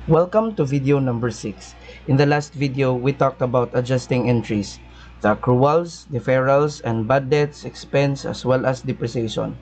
Welcome to video number 6. In the last video, we talked about adjusting entries, the accruals, deferrals, and bad debts, expense, as well as depreciation.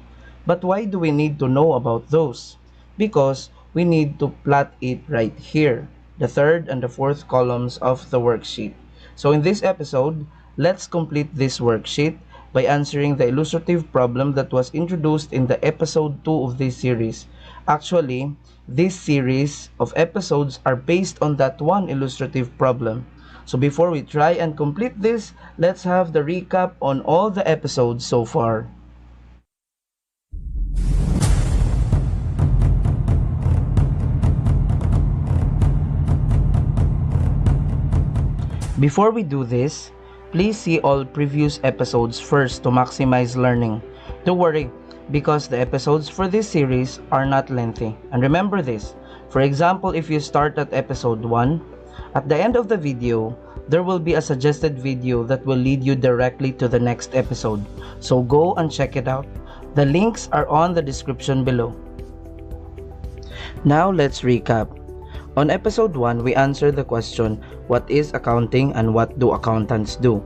But why do we need to know about those? Because we need to plot it right here, the third and the fourth columns of the worksheet. So in this episode, let's complete this worksheet by answering the illustrative problem that was introduced in the episode 2 of this series. Actually, this series of episodes are based on that one illustrative problem. So before we try and complete this, let's have the recap on all the episodes so far. Before we do this, please see all previous episodes first to maximize learning. Don't worry, because the episodes for this series are not lengthy. And remember this, for example, if you start at episode 1, at the end of the video, there will be a suggested video that will lead you directly to the next episode. So go and check it out. The links are on the description below. Now let's recap. On episode 1, we answered the question, what is accounting and what do accountants do?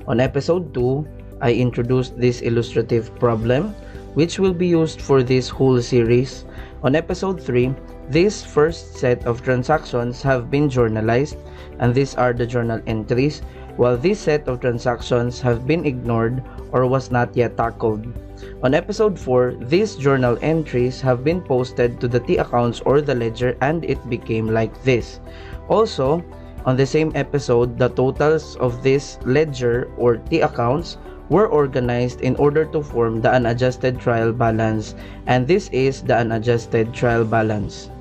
On episode 2, I introduced this illustrative problem, which will be used for this whole series. On episode 3, this first set of transactions have been journalized, and these are the journal entries, while this set of transactions have been ignored or was not yet tackled. On episode 4, these journal entries have been posted to the T accounts or the ledger, and it became like this. Also, on the same episode, the totals of this ledger or T accounts were organized in order to form the unadjusted trial balance, and this is the unadjusted trial balance.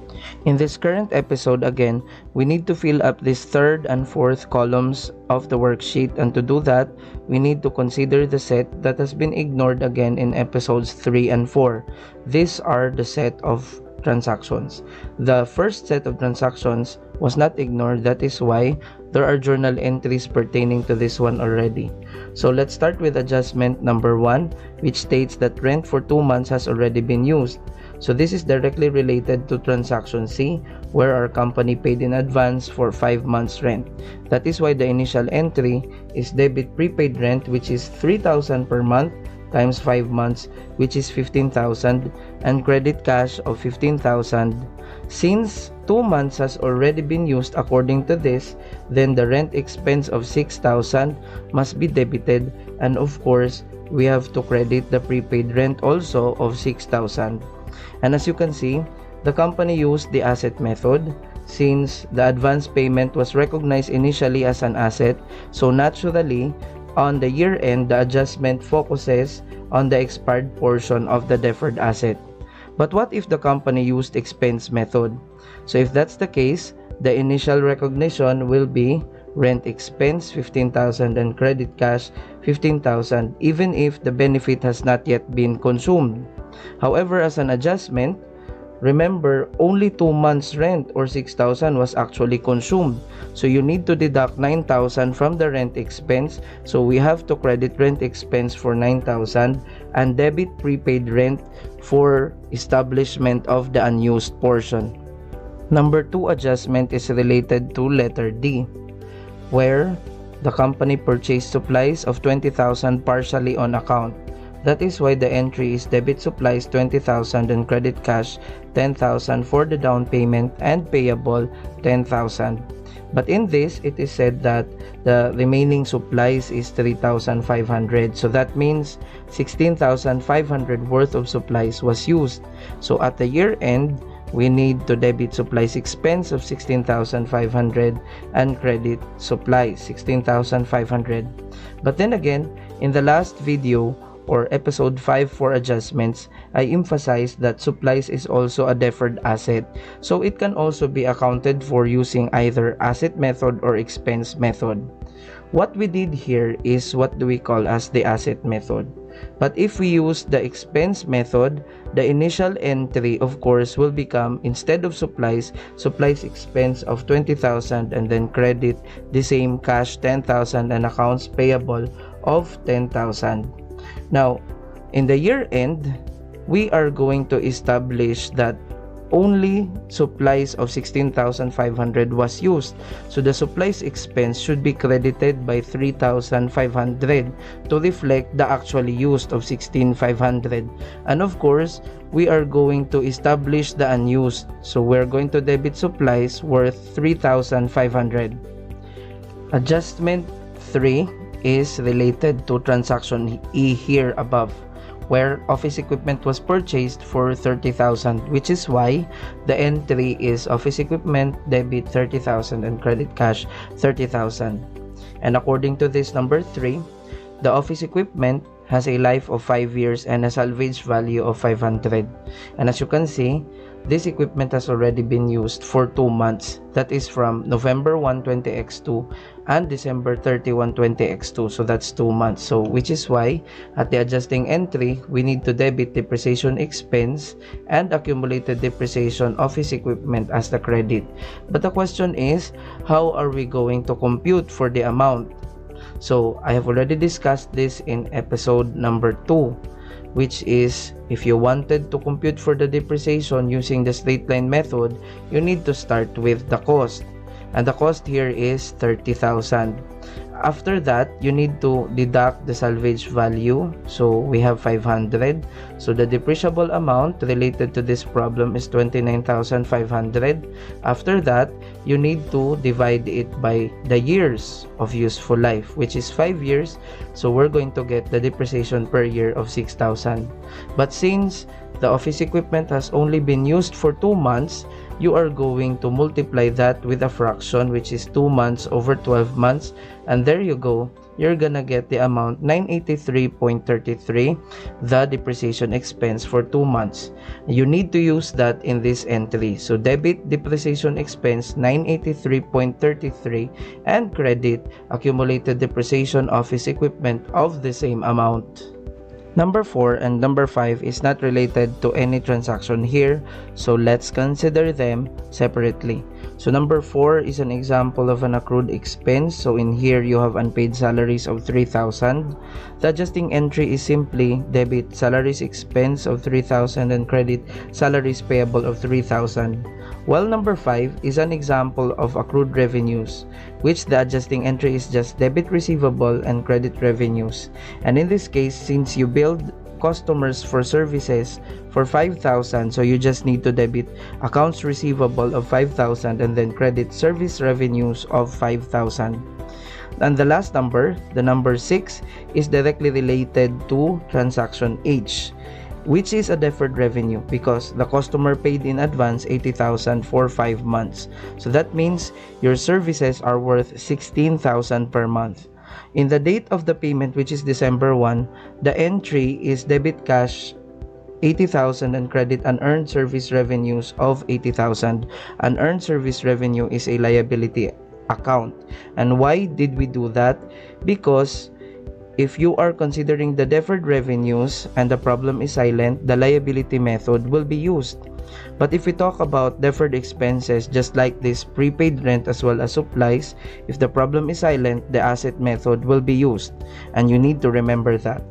In this current episode, again, we need to fill up this third and fourth columns of the worksheet, and to do that, we need to consider the set that has been ignored again in episodes 3 and 4. These are the set of transactions. The first set of transactions was not ignored, that is why there are journal entries pertaining to this one already. So let's start with adjustment number 1, which states that rent for 2 months has already been used. So this is directly related to transaction C, where our company paid in advance for 5 months rent. That is why the initial entry is debit prepaid rent, which is 3,000 per month times 5 months, which is 15,000, and credit cash of 15,000. Since 2 months has already been used according to this, then the rent expense of 6,000 must be debited, and of course, we have to credit the prepaid rent also of 6,000. And as you can see, the company used the asset method since the advance payment was recognized initially as an asset. So naturally, on the year end, the adjustment focuses on the expired portion of the deferred asset. But what if the company used expense method? So if that's the case, the initial recognition will be rent expense 15,000 and credit cash 15,000, even if the benefit has not yet been consumed. However, as an adjustment, remember, only 2 months rent or 6,000 was actually consumed. So you need to deduct 9,000 from the rent expense. So we have to credit rent expense for 9,000 and debit prepaid rent for establishment of the unused portion. Number 2 adjustment is related to letter D, where the company purchased supplies of 20,000 partially on account. That is why the entry is debit supplies 20,000 and credit cash 10,000 for the down payment and payable 10,000. But in this, it is said that the remaining supplies is 3,500. So that means 16,500 worth of supplies was used. So at the year end, we need to debit supplies expense of 16,500 and credit supplies 16,500. But then again, in the last video, or episode 5 for adjustments, I emphasized that supplies is also a deferred asset, so it can also be accounted for using either asset method or expense method. What we did here is what do we call as the asset method. But if we use the expense method, the initial entry of course will become, instead of supplies expense of 20,000 and then credit the same cash 10,000 and accounts payable of 10,000. Now, in the year end, we are going to establish that only supplies of 16,500 was used. So the supplies expense should be credited by 3,500 to reflect the actually used of 16,500. And of course, we are going to establish the unused. So we're going to debit supplies worth 3,500. Adjustment 3 is related to transaction E here above, where office equipment was purchased for 30,000, which is why the entry is office equipment debit 30,000 and credit cash 30,000. And according to this number 3, the office equipment has a life of 5 years and a salvage value of 500. And as you can see, this equipment has already been used for 2 months. That is from November 1, 20x2 and December 31, 20x2. So that's 2 months. So which is why at the adjusting entry, we need to debit depreciation expense and accumulated depreciation office equipment as the credit. But the question is, how are we going to compute for the amount? So I have already discussed this in episode number 2, which is if you wanted to compute for the depreciation using the straight line method, you need to start with the cost. And the cost here is 30,000. After that, you need to deduct the salvage value. So we have 500. So the depreciable amount related to this problem is 29,500. After that, you need to divide it by the years of useful life, which is 5 years. So we're going to get the depreciation per year of 6,000. But since the office equipment has only been used for 2 months, you are going to multiply that with a fraction, which is 2 months over 12 months, and there you go, you're gonna get the amount 983.33, the depreciation expense for 2 months. You need to use that in this entry. So debit depreciation expense 983.33 and credit accumulated depreciation office equipment of the same amount. Number 4 and number 5 is not related to any transaction here, so let's consider them separately. So number 4 is an example of an accrued expense. So in here you have unpaid salaries of 3,000. The adjusting entry is simply debit salaries expense of 3,000 and credit salaries payable of 3,000. While number 5 is an example of accrued revenues, which the adjusting entry is just debit receivable and credit revenues. And in this case, since you billed customers for services for 5,000, so you just need to debit accounts receivable of 5,000 and then credit service revenues of 5,000. And the last number, the number 6, is directly related to transaction H, which is a deferred revenue because the customer paid in advance 80,000 for 5 months. So that means your services are worth 16,000 per month. In the date of the payment, which is December 1, the entry is debit cash 80,000 and credit unearned service revenues of 80,000. Unearned service revenue is a liability account. And why did we do that? Because if you are considering the deferred revenues and the problem is silent, the liability method will be used. But if we talk about deferred expenses, just like this prepaid rent as well as supplies, if the problem is silent, the asset method will be used. And you need to remember that.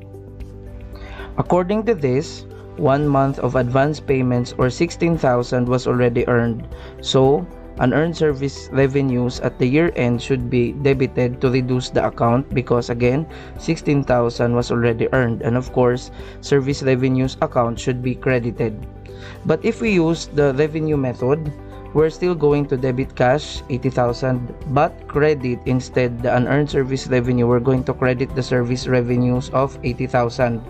According to this, 1 month of advance payments or 16,000 was already earned. So unearned service revenues at the year end should be debited to reduce the account because again 16,000 was already earned, and of course service revenues account should be credited. But if we use the revenue method, we're still going to debit cash 80,000 but credit instead the unearned service revenue. We're going to credit the service revenues of 80,000.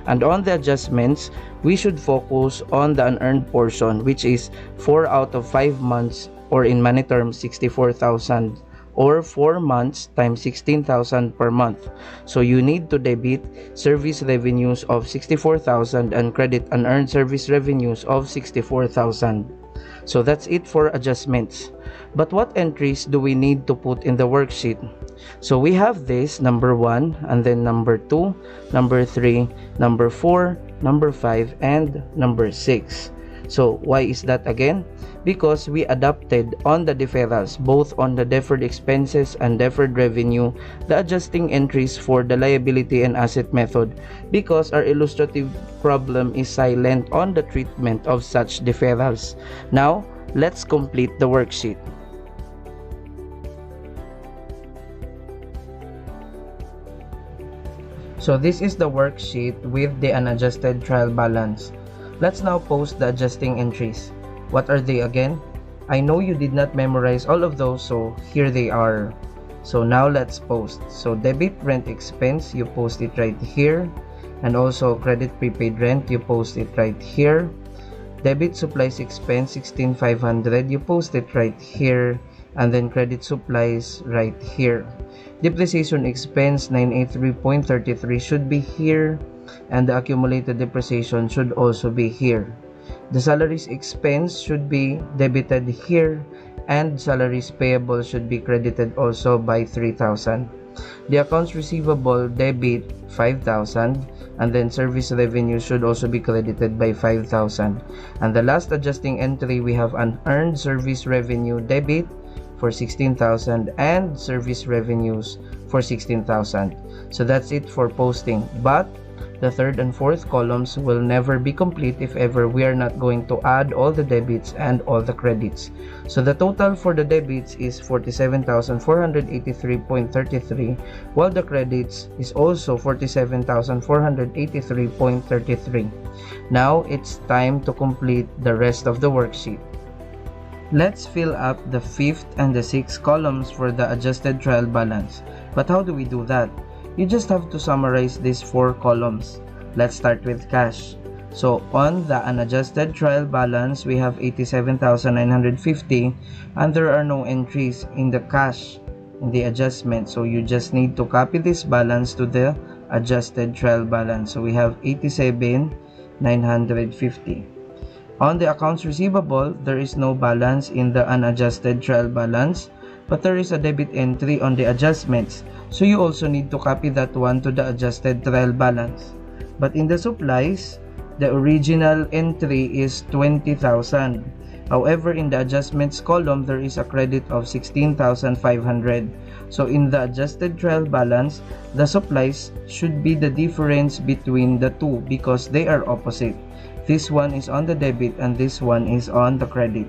And on the adjustments, we should focus on the unearned portion, which is 4 out of 5 months, or in money terms 64,000, or 4 months times 16,000 per month. So you need to debit service revenues of 64,000 and credit unearned service revenues of 64,000. So that's it for adjustments. But what entries do we need to put in the worksheet? So we have this number 1, and then number 2, number 3, number 4, number 5, and number 6. So why is that again? Because we adopted on the deferrals, both on the deferred expenses and deferred revenue, the adjusting entries for the liability and asset method, because our illustrative problem is silent on the treatment of such deferrals. Now, let's complete the worksheet. So this is the worksheet with the unadjusted trial balance. Let's now post the adjusting entries. What are they again? I know you did not memorize all of those, so here they are. So now let's post. So debit rent expense, you post it right here. And also credit prepaid rent, you post it right here. Debit supplies expense 16,500, you post it right here. And then credit supplies right here. Depreciation expense 983.33 should be here, and the accumulated depreciation should also be here. The salaries expense should be debited here, and salaries payable should be credited also by 3,000. The accounts receivable debit 5,000, and then service revenue should also be credited by 5,000. And the last adjusting entry, we have unearned service revenue debit for 16,000 and service revenues for 16,000. So that's it for posting. But the third and fourth columns will never be complete if ever we are not going to add all the debits and all the credits. So the total for the debits is 47,483.33, while the credits is also 47,483.33. Now it's time to complete the rest of the worksheet. Let's fill up the fifth and the sixth columns for the adjusted trial balance. But how do we do that? You just have to summarize these four columns. Let's start with cash. So on the unadjusted trial balance, we have 87,950, and there are no entries in the cash in the adjustment. So you just need to copy this balance to the adjusted trial balance. So we have 87,950. On the accounts receivable, there is no balance in the unadjusted trial balance, but there is a debit entry on the adjustments. So you also need to copy that one to the adjusted trial balance. But in the supplies, the original entry is 20,000. However, in the adjustments column, there is a credit of 16,500. So in the adjusted trial balance, the supplies should be the difference between the two because they are opposite. This one is on the debit and this one is on the credit.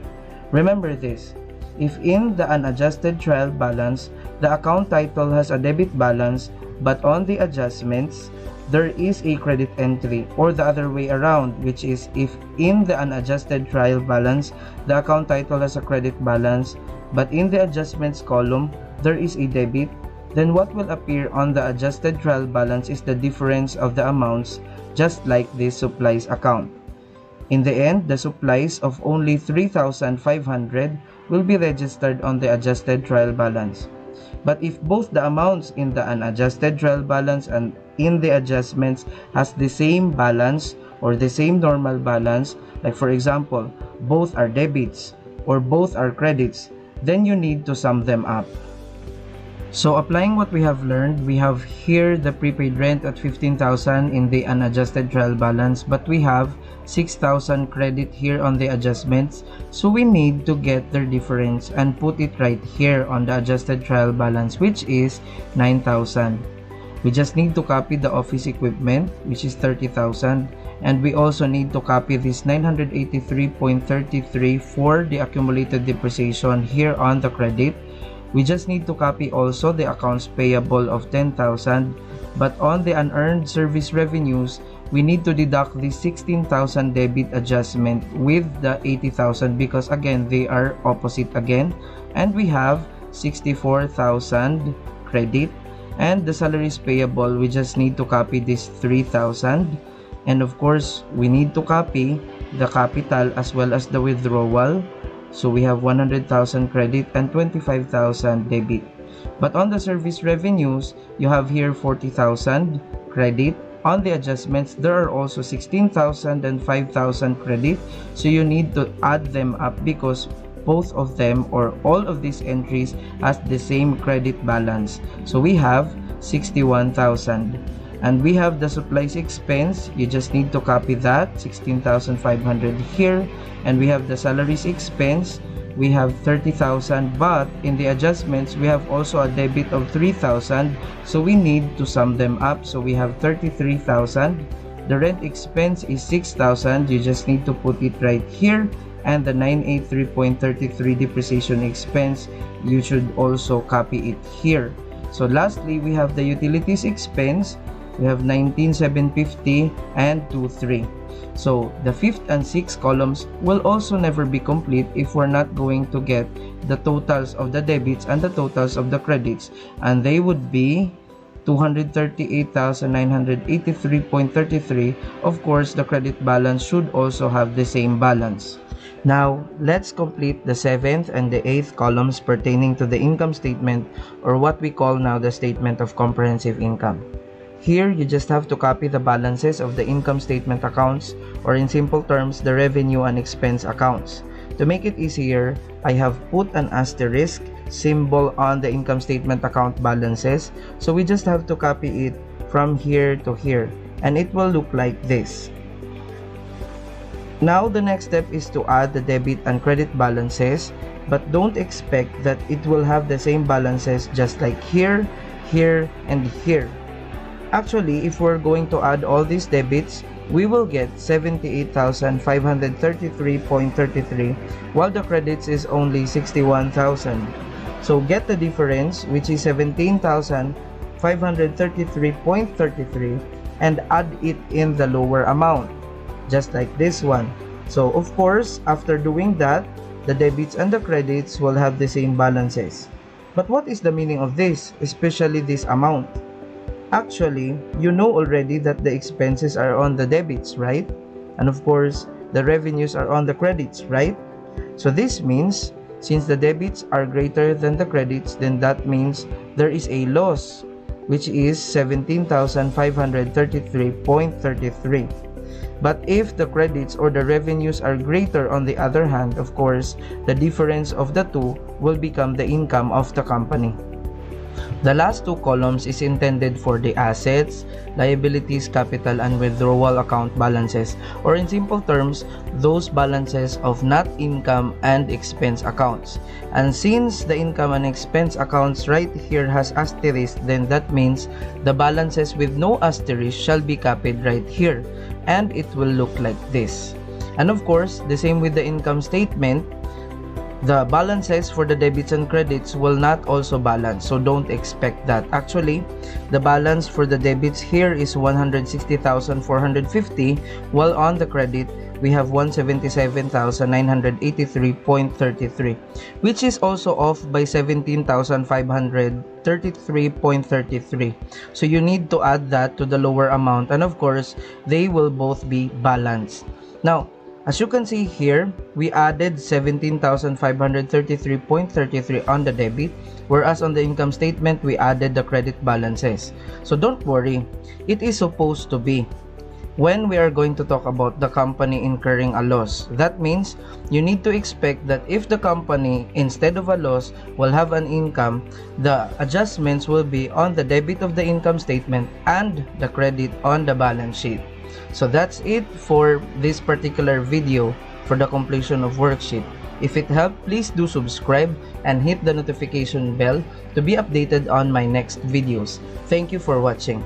Remember this. If in the unadjusted trial balance, the account title has a debit balance, but on the adjustments, there is a credit entry, or the other way around, which is if in the unadjusted trial balance, the account title has a credit balance, but in the adjustments column, there is a debit, then what will appear on the adjusted trial balance is the difference of the amounts, just like this supplies account. In the end, the supplies of only 3,500 will be registered on the adjusted trial balance. But if both the amounts in the unadjusted trial balance and in the adjustments has the same balance or the same normal balance, like for example, both are debits or both are credits, then you need to sum them up. So applying what we have learned, we have here the prepaid rent at 15,000 in the unadjusted trial balance, but we have 6,000 credit here on the adjustments. So we need to get their difference and put it right here on the adjusted trial balance, which is 9,000. We just need to copy the office equipment, which is 30,000. And we also need to copy this 983.33 for the accumulated depreciation here on the credit. We just need to copy also the accounts payable of 10,000, but on the unearned service revenues, we need to deduct the 16,000 debit adjustment with the 80,000 because again, they are opposite again. And we have 64,000 credit, and the salaries payable, we just need to copy this 3,000. And of course, we need to copy the capital as well as the withdrawal. So we have 100,000 credit and 25,000 debit. But on the service revenues, you have here 40,000 credit. On the adjustments, there are also 16,000 and 5,000 credit. So you need to add them up because both of them or all of these entries has the same credit balance. So we have 61,000. And we have the supplies expense. You just need to copy that, 16,500 here. And we have the salaries expense. We have 30,000, but in the adjustments, we have also a debit of 3,000. So we need to sum them up. So we have 33,000. The rent expense is 6,000. You just need to put it right here. And the 983.33 depreciation expense, you should also copy it here. So lastly, we have the utilities expense. We have 19,750 and 23. So the 5th and 6th columns will also never be complete if we're not going to get the totals of the debits and the totals of the credits, and they would be 238,983.33. Of course, the credit balance should also have the same balance. Now, let's complete the 7th and the 8th columns pertaining to the income statement, or what we call now the statement of comprehensive income. Here, you just have to copy the balances of the income statement accounts, or in simple terms, the revenue and expense accounts. To make it easier, I have put an asterisk symbol on the income statement account balances. So we just have to copy it from here to here, and it will look like this. Now, the next step is to add the debit and credit balances, but don't expect that it will have the same balances just like here, here, and here. Actually, if we're going to add all these debits, we will get 78,533.33, while the credits is only 61,000. So get the difference, which is 17,533.33, and add it in the lower amount, just like this one. So of course, after doing that, the debits and the credits will have the same balances. But what is the meaning of this, especially this amount? Actually, you know already that the expenses are on the debits, right? And of course, the revenues are on the credits, right? So this means, since the debits are greater than the credits, then that means there is a loss, which is 17,533.33. But if the credits or the revenues are greater, on the other hand, of course, the difference of the two will become the income of the company. The last two columns is intended for the assets, liabilities, capital, and withdrawal account balances, or in simple terms, those balances of not income and expense accounts. And since the income and expense accounts right here has asterisk, then that means the balances with no asterisk shall be copied right here, and it will look like this. And of course, the same with the income statement. The balances for the debits and credits will not also balance, so don't expect that. Actually, the balance for the debits here is 160,450, while on the credit, we have 177,983.33, which is also off by 17,533.33. So you need to add that to the lower amount, and of course, they will both be balanced. Now, as you can see here, we added 17,533.33 on the debit, whereas on the income statement, we added the credit balances. So don't worry, it is supposed to be. When we are going to talk about the company incurring a loss, that means you need to expect that if the company, instead of a loss, will have an income, the adjustments will be on the debit of the income statement and the credit on the balance sheet. So that's it for this particular video for the completion of worksheet. If it helped, please do subscribe and hit the notification bell to be updated on my next videos. Thank you for watching.